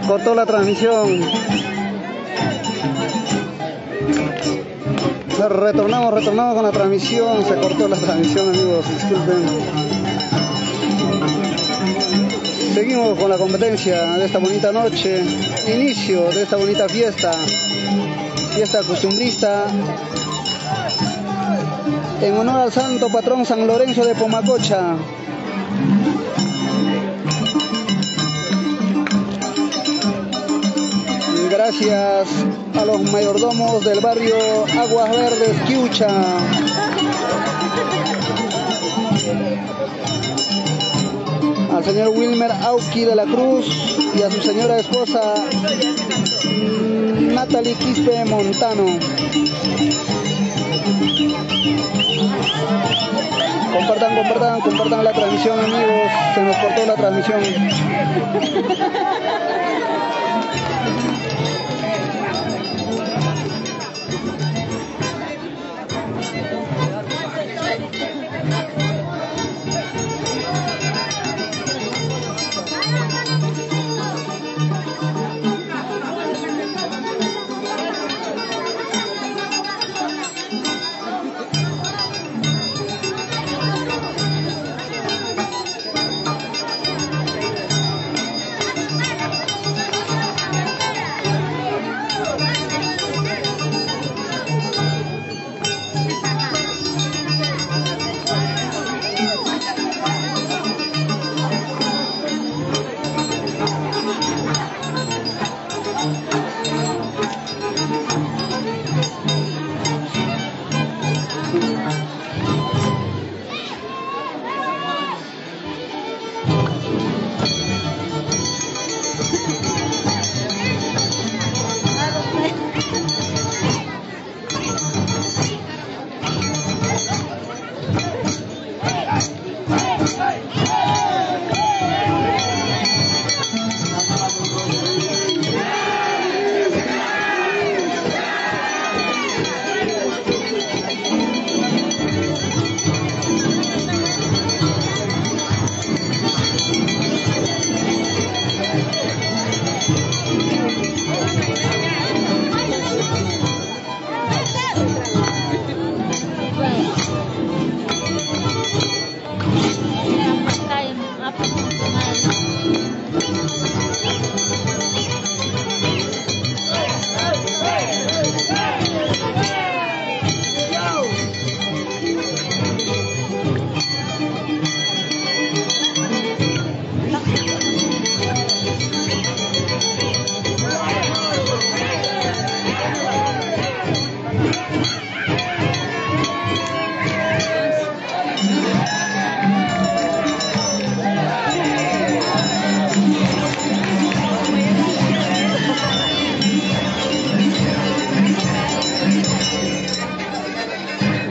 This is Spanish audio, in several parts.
cortó la transmisión. Retornamos con la transmisión. Se cortó la transmisión, amigos, disculpen. Seguimos con la competencia de esta bonita noche, inicio de esta bonita fiesta costumbrista, en honor al santo patrón San Lorenzo de Pomacocha. Gracias a los mayordomos del barrio Aguas Verdes, Quiucha. Al señor Wilmer Auqui de la Cruz y a su señora esposa Natalie Quispe Montano. Compartan la transmisión, amigos. Se nos cortó la transmisión.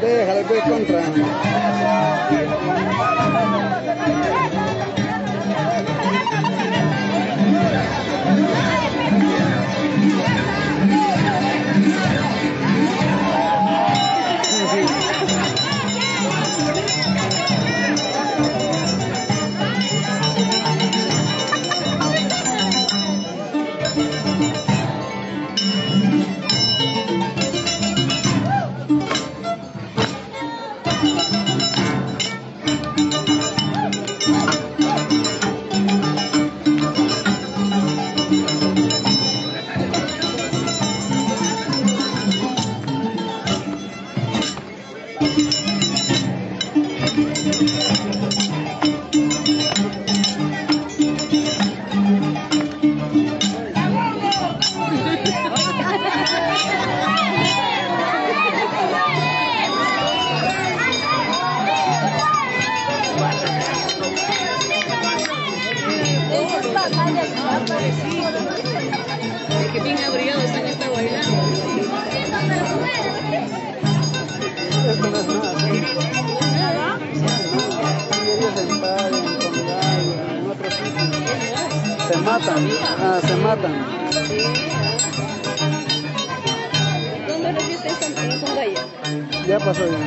Déjale pues contra. Que bien abrigados están esta bailando. Esto no es nada. Ellos se empagan con Gaia, en otros sitios. Se matan. Se matan. ¿Dónde lo viste en Gaia? Ya pasó ya.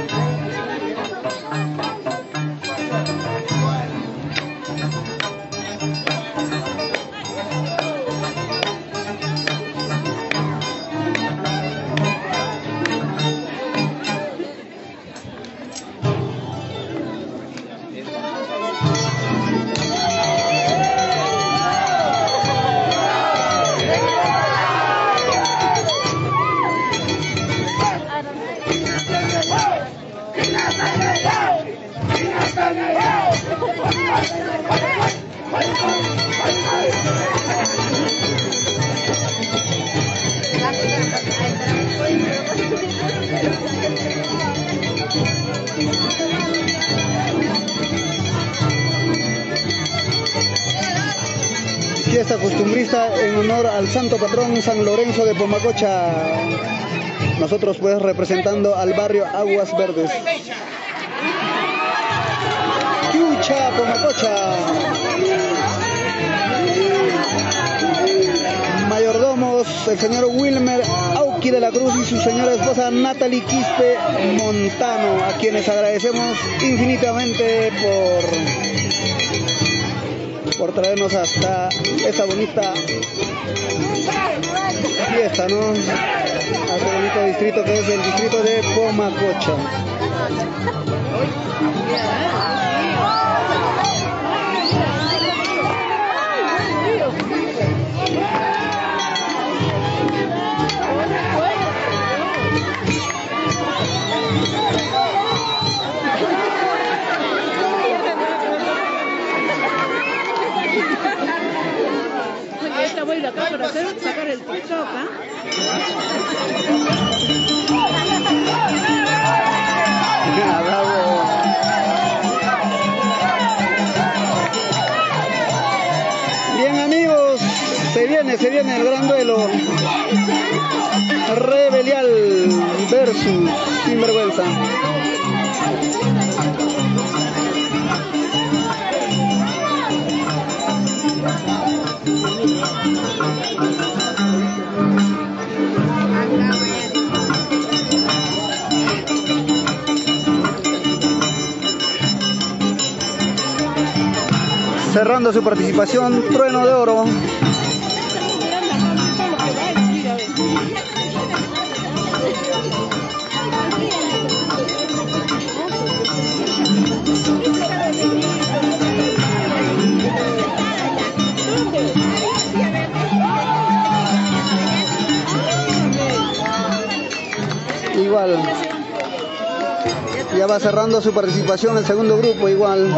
fiesta costumbrista en honor al santo patrón San Lorenzo de Pomacocha. Nosotros pues representando al barrio Aguas Verdes. Quiucha, Pomacocha. Mayordomos, el señor Wilmer Auqui de la Cruz y su señora esposa Natalie Quispe Montano, a quienes agradecemos infinitamente por traernos hasta esta bonita fiesta, ¿no? A este bonito distrito que es el distrito de Pomacocha. Esta voy a ir acá para sacar el TikTok, ¿ah? Bien, amigos, se viene el gran duelo. Rebelial versus Sinvergüenza. Cerrando su participación, Trueno de Oro. Igual, ya va cerrando su participación el segundo grupo, igual.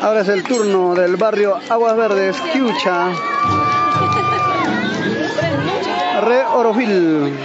Ahora es el turno del barrio Aguas Verdes, Quiucha, Re Orofil.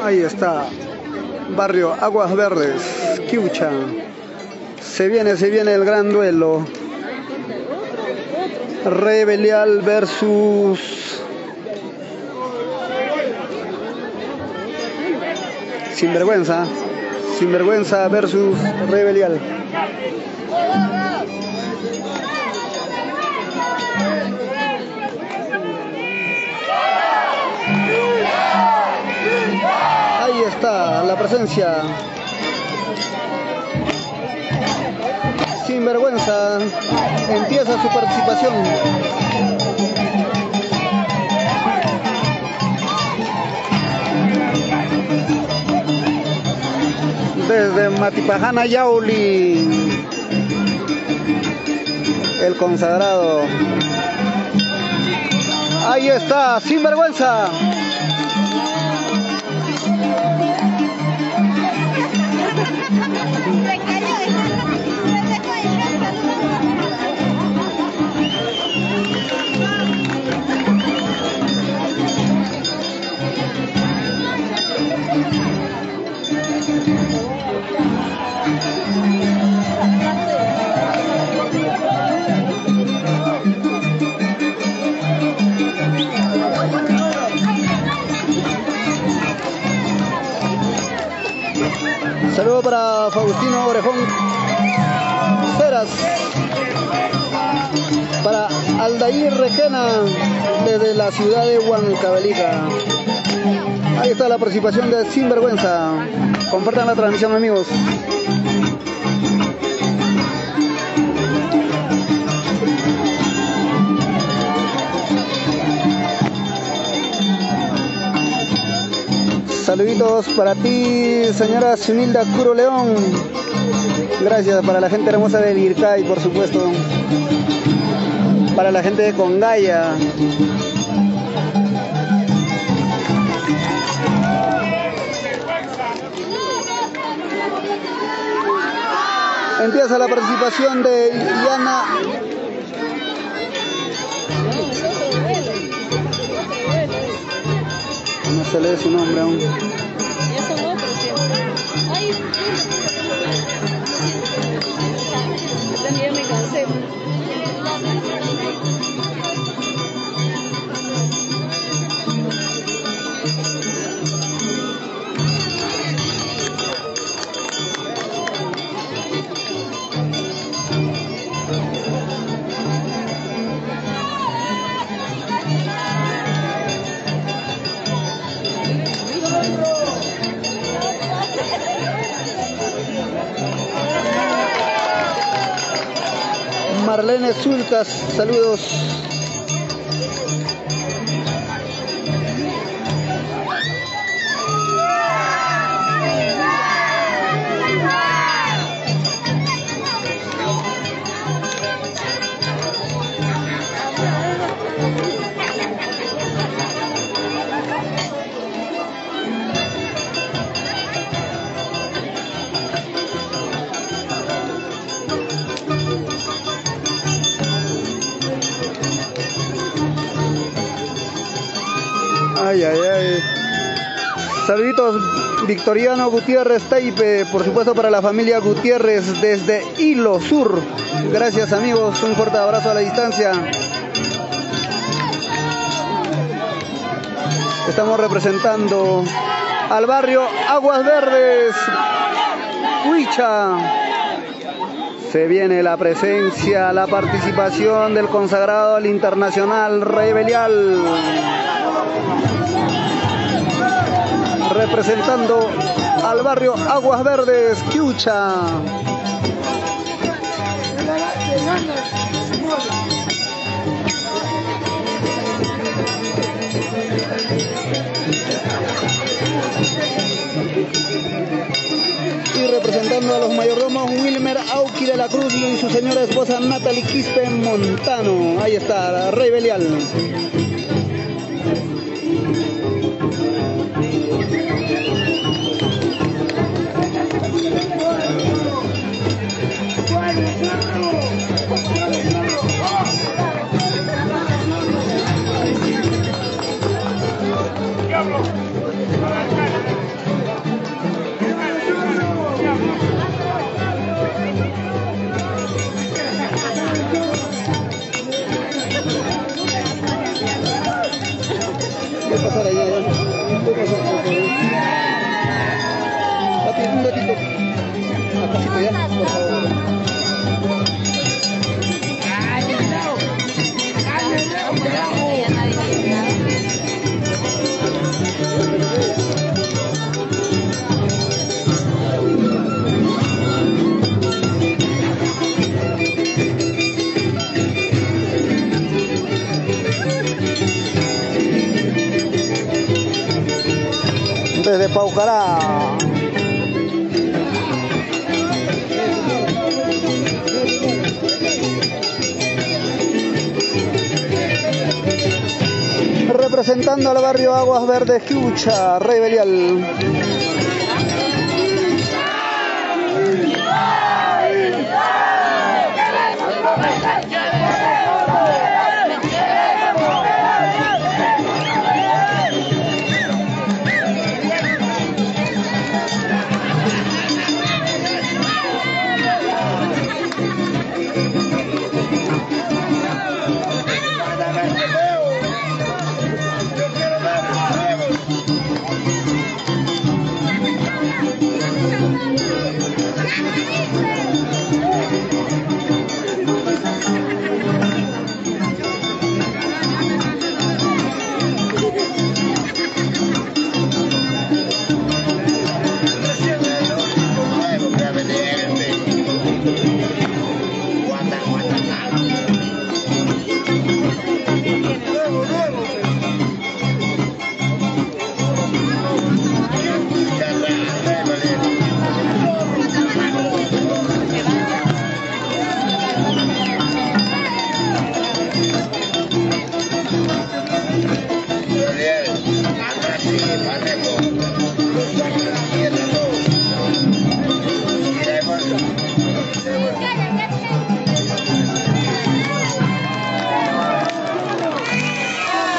Ahí está, barrio Aguas Verdes, Quiucha. Se viene el gran duelo. Rey Belial versus Sinvergüenza. Sinvergüenza versus Rey Belial. Ahí está la presencia. Sinvergüenza empieza su participación. Desde Matipajana, Yauli, el consagrado. Ahí está, Sinvergüenza. Saludo para Faustino Orejón Ceras, para Aldair Requena desde la ciudad de Huancavelica. Ahí está la participación de Sinvergüenza. Compartan la transmisión, amigos. Saluditos para ti, señora Sunilda Curo León. Gracias para la gente hermosa de Lircay, por supuesto. Para la gente de Congaya. Empieza la participación de Yana. No se lee su nombre aún. Ya me cansé. Marlene Zulcas, saludos. Ay, ay, ay. Saluditos, Victoriano Gutiérrez Taipe, por supuesto para la familia Gutiérrez desde Hilo Sur. Gracias, amigos, un fuerte abrazo a la distancia. Estamos representando al barrio Aguas Verdes, Huicha. Se viene la presencia, la participación del consagrado al internacional Rey Belial. Representando al barrio Aguas Verdes, Quiucha. Y representando a los mayordomos Wilmer Auqui de la Cruz y su señora esposa Natalie Quispe Montano. Ahí está, Rey Belial. ¿Quieres pasar allá? Voy a pasar por ahí. Papi, un ratito. Acá ya, por favor. Desde Paucará. Representando al barrio Aguas Verdes Quiucha, Rey Belial.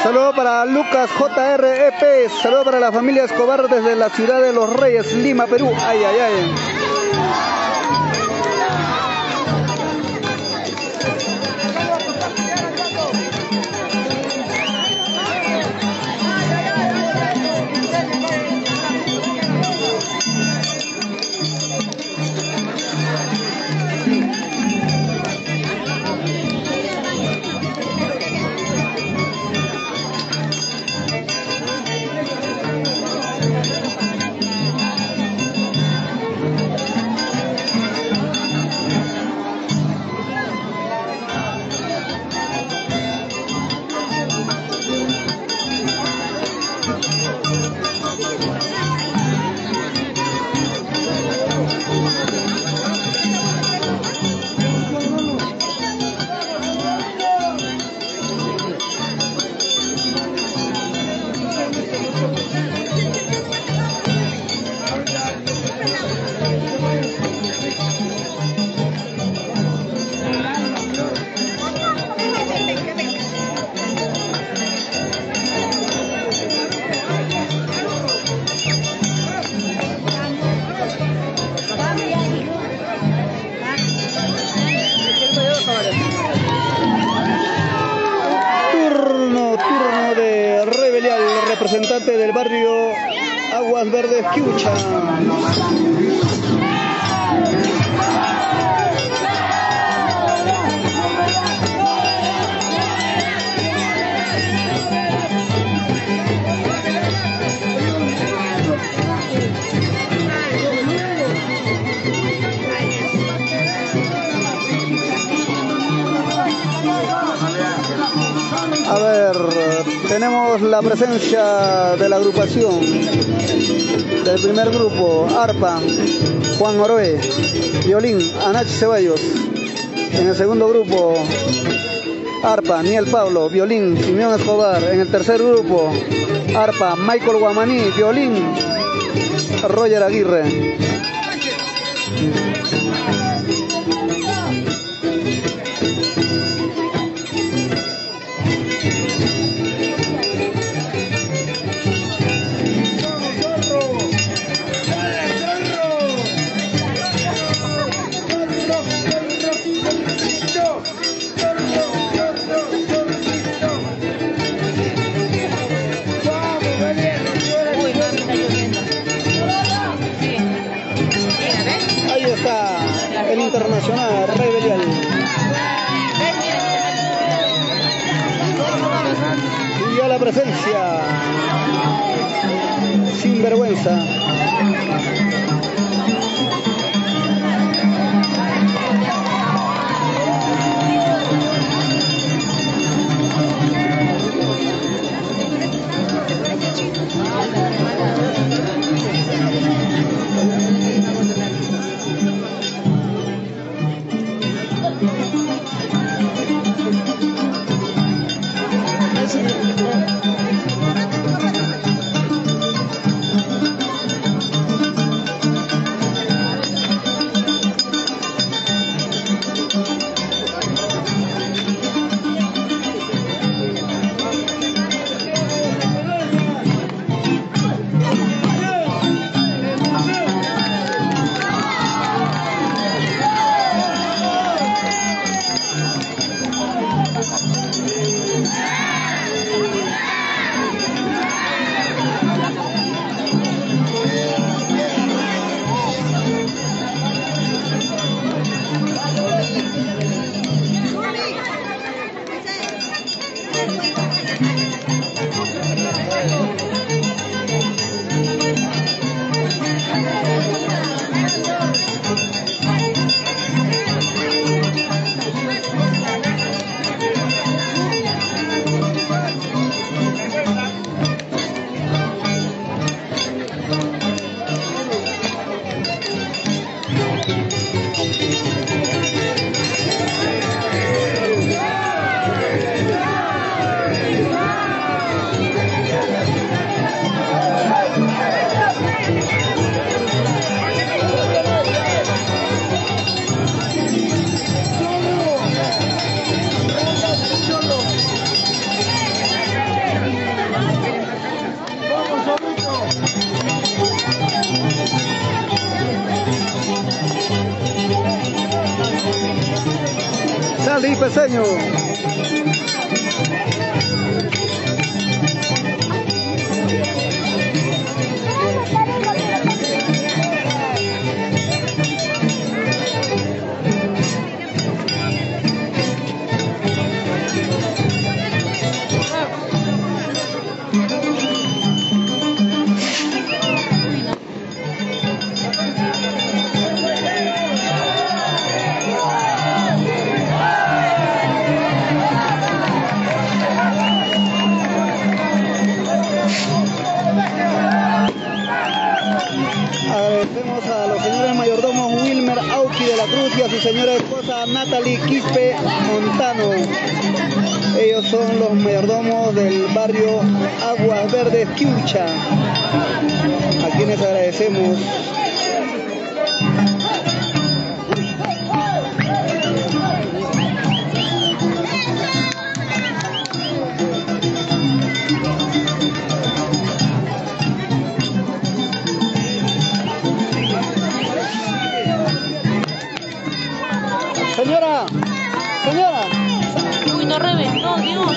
Saludos para Lucas JREP, saludos para la familia Escobar desde la ciudad de Los Reyes, Lima, Perú. Ay, ay, ay. Turno de Rey Belial, representante del barrio Aguas Verdes Quiucha. A ver, tenemos la presencia de la agrupación del primer grupo, arpa, Juan Oroé, violín, Anachi Ceballos. En el segundo grupo, arpa, Niel Pablo, violín, Simeón Escobar. En el tercer grupo, arpa, Michael Guamaní, violín, Roger Aguirre. la presencia. Sin vergüenza. Saldi Peseño. Agradecemos a los señores mayordomos Wilmer Auqui de la Cruz y a su señora esposa Natalie Quispe Montano. Ellos son los mayordomos del barrio Aguas Verdes Quiucha, a quienes agradecemos. Señora, señora. Uy, no reventó, Dios.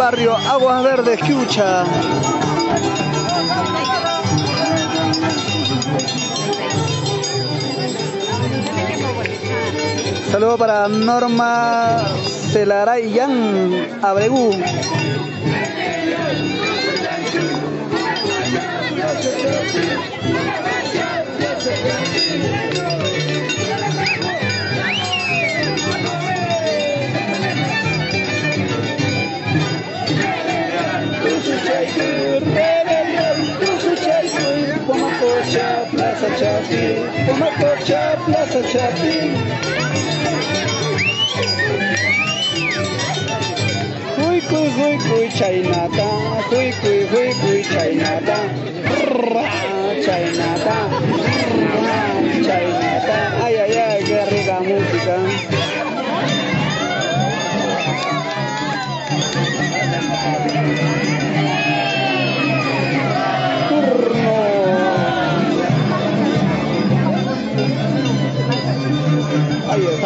barrio Aguas Verdes, Quiucha. Saludo para Norma Celarayán Abregú. Plaza Chapi, Pomacocha, Plaza Chapi. Hui, chainata, hui, chainata. Chainata, chainata. Ay, ay, ay, qué rica música.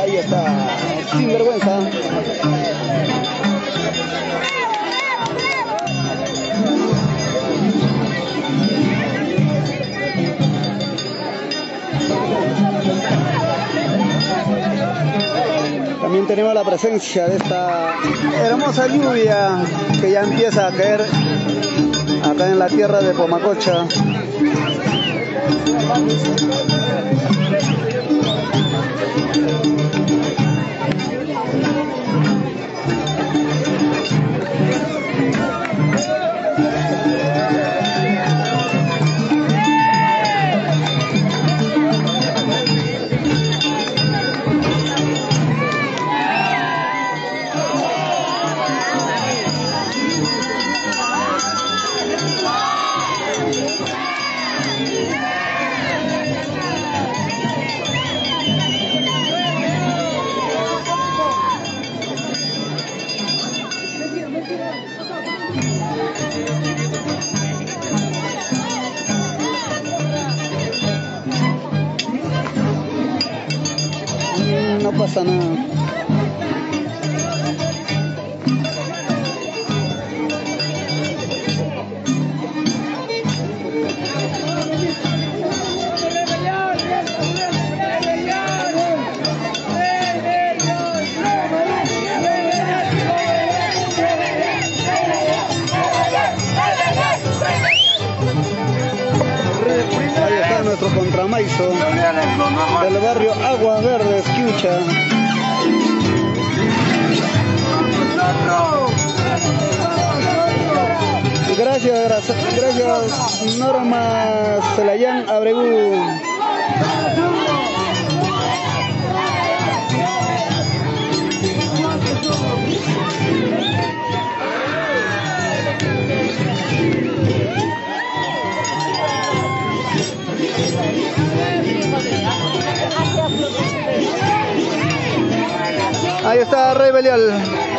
Ahí está, sin vergüenza. También tenemos la presencia de esta hermosa lluvia que ya empieza a caer acá en la tierra de Pomacocha. No pasa nada. Ahí está nuestro contramaizo del barrio Aguas Verdes, Quiucha. Gracias Norma Celayán Abregú. Ahí está Rey Belial.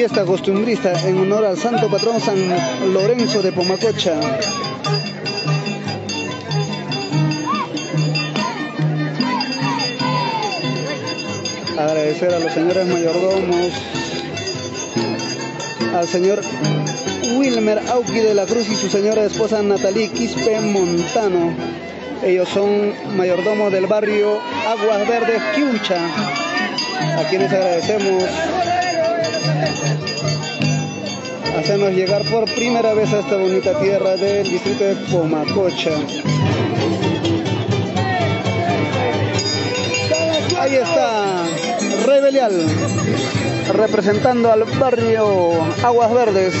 fiesta costumbrista en honor al santo patrón San Lorenzo de Pomacocha. Agradecer a los señores mayordomos, al señor Wilmer Auqui de la Cruz y su señora esposa Natalie Quispe Montano. Ellos son mayordomos del barrio Aguas Verdes, Quiucha, a quienes agradecemos hacernos llegar por primera vez a esta bonita tierra del distrito de Pomacocha. Ahí está Rebelial, representando al barrio Aguas Verdes.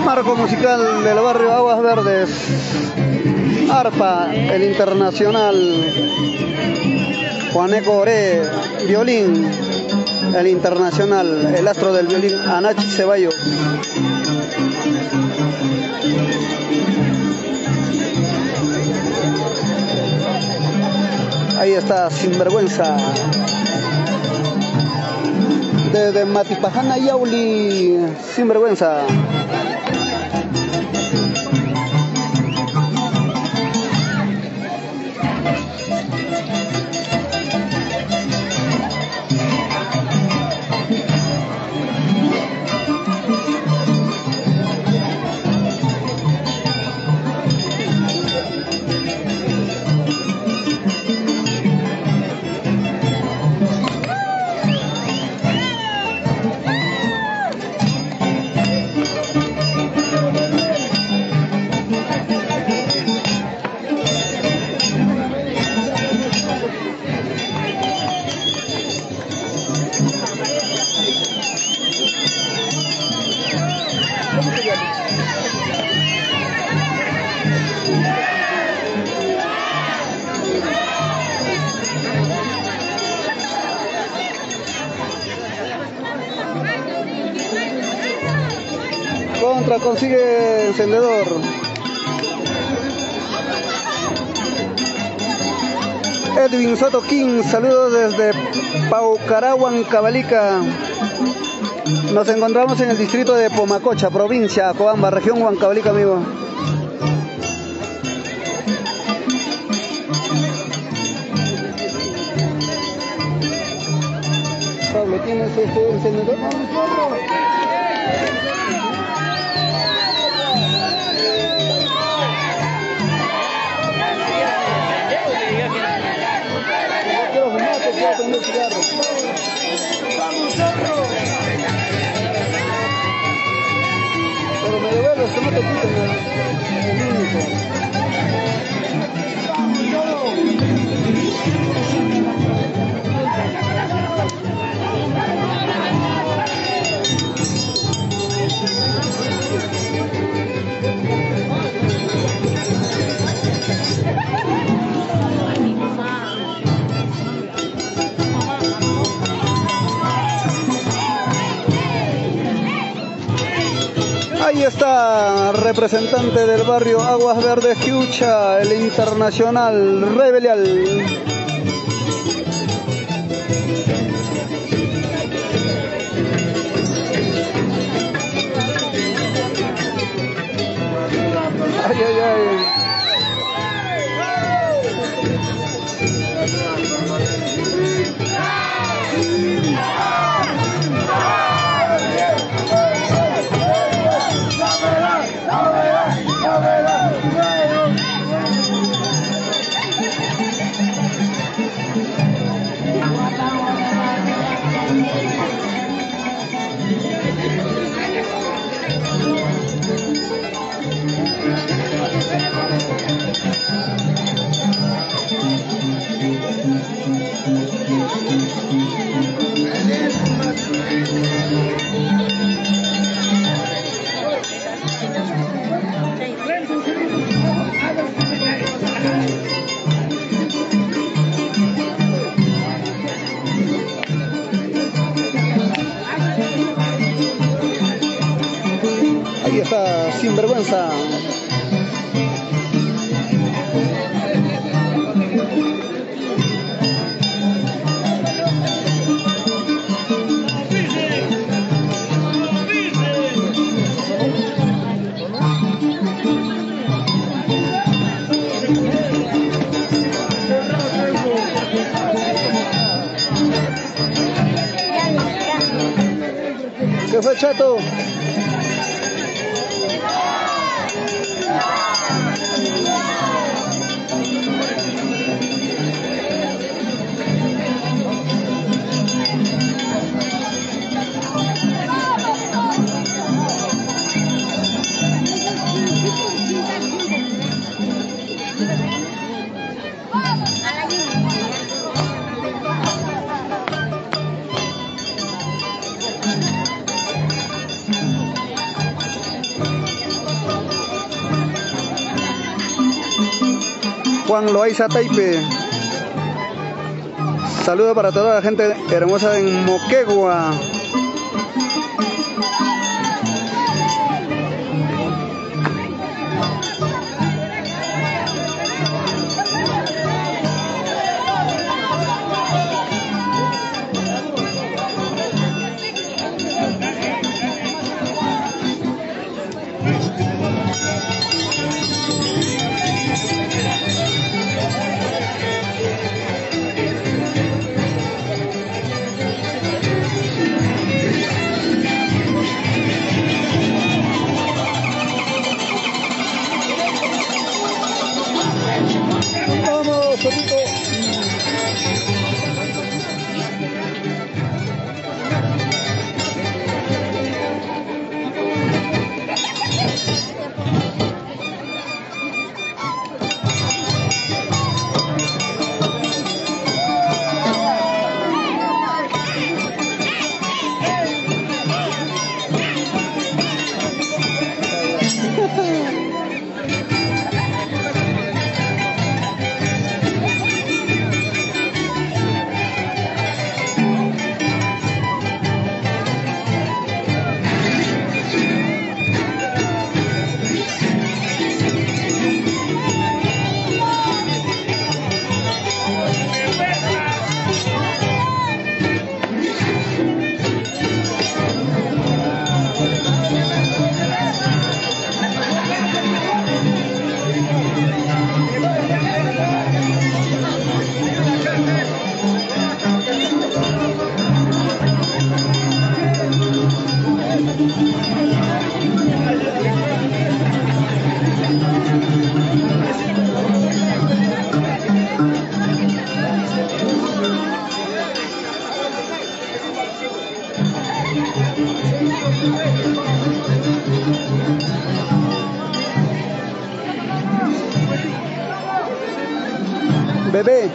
Marco musical del barrio Aguas Verdes. Arpa, el internacional. Juaneco Oré, violín, el internacional, el astro del violín, Anachi Ceballos. Ahí está, Sinvergüenza. Desde Matipajana, Yauli, Sinvergüenza. Contra, consigue encendedor. Edwin Soto King, saludos desde Paucará, Huancavelica. Nos encontramos en el distrito de Pomacocha, provincia Cobamba, región Huancavelica, amigo. Pablo, ¿tienes este encendedor? Quiero fumar, quiero prender cigarro. Pero me devuelves, que no te quiten el único. Ahí está, representante del barrio Aguas Verdes, Quiucha, el internacional Rebelial. Ay, ay, ay. Ahí está Sinvergüenza. ¿Qué fue, Chato? Juan Loaiza Taipe. Saludos para toda la gente hermosa en Moquegua. Bebé.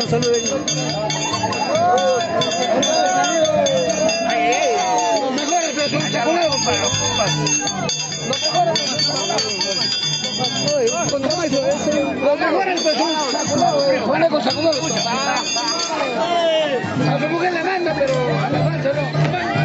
Saluden. A su mujer la manda, pero a la falsa no.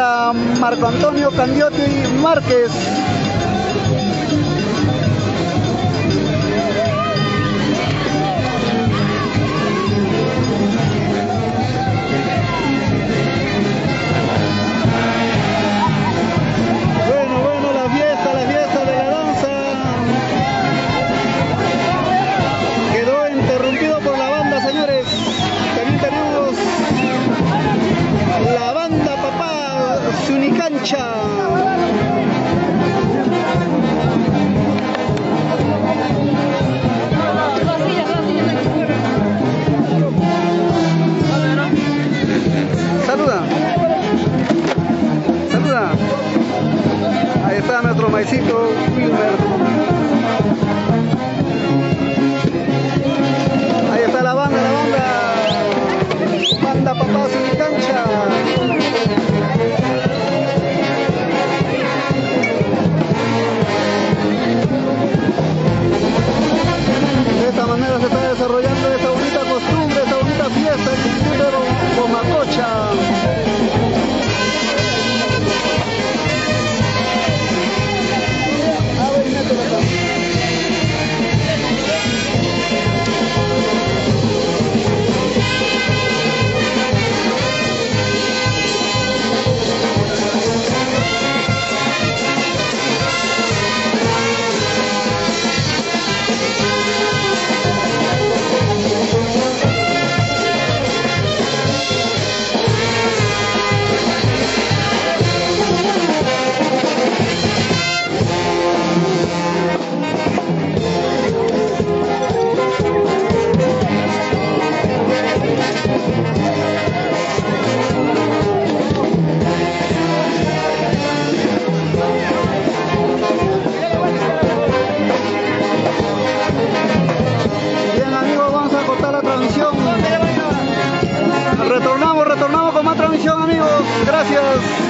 para Marco Antonio Candiotti Márquez. Bueno, la fiesta de la danza quedó interrumpido por la banda, señores. También tenemos la banda Papá Sunicancha. Saluda. Ahí está nuestro maicito Wilmer. Ahí está la banda Papá Sunicancha. De esta manera se está desarrollando esta bonita costumbre, esta bonita fiesta, el Instituto Comacocha. Retornamos con más transmisión, amigos. Gracias.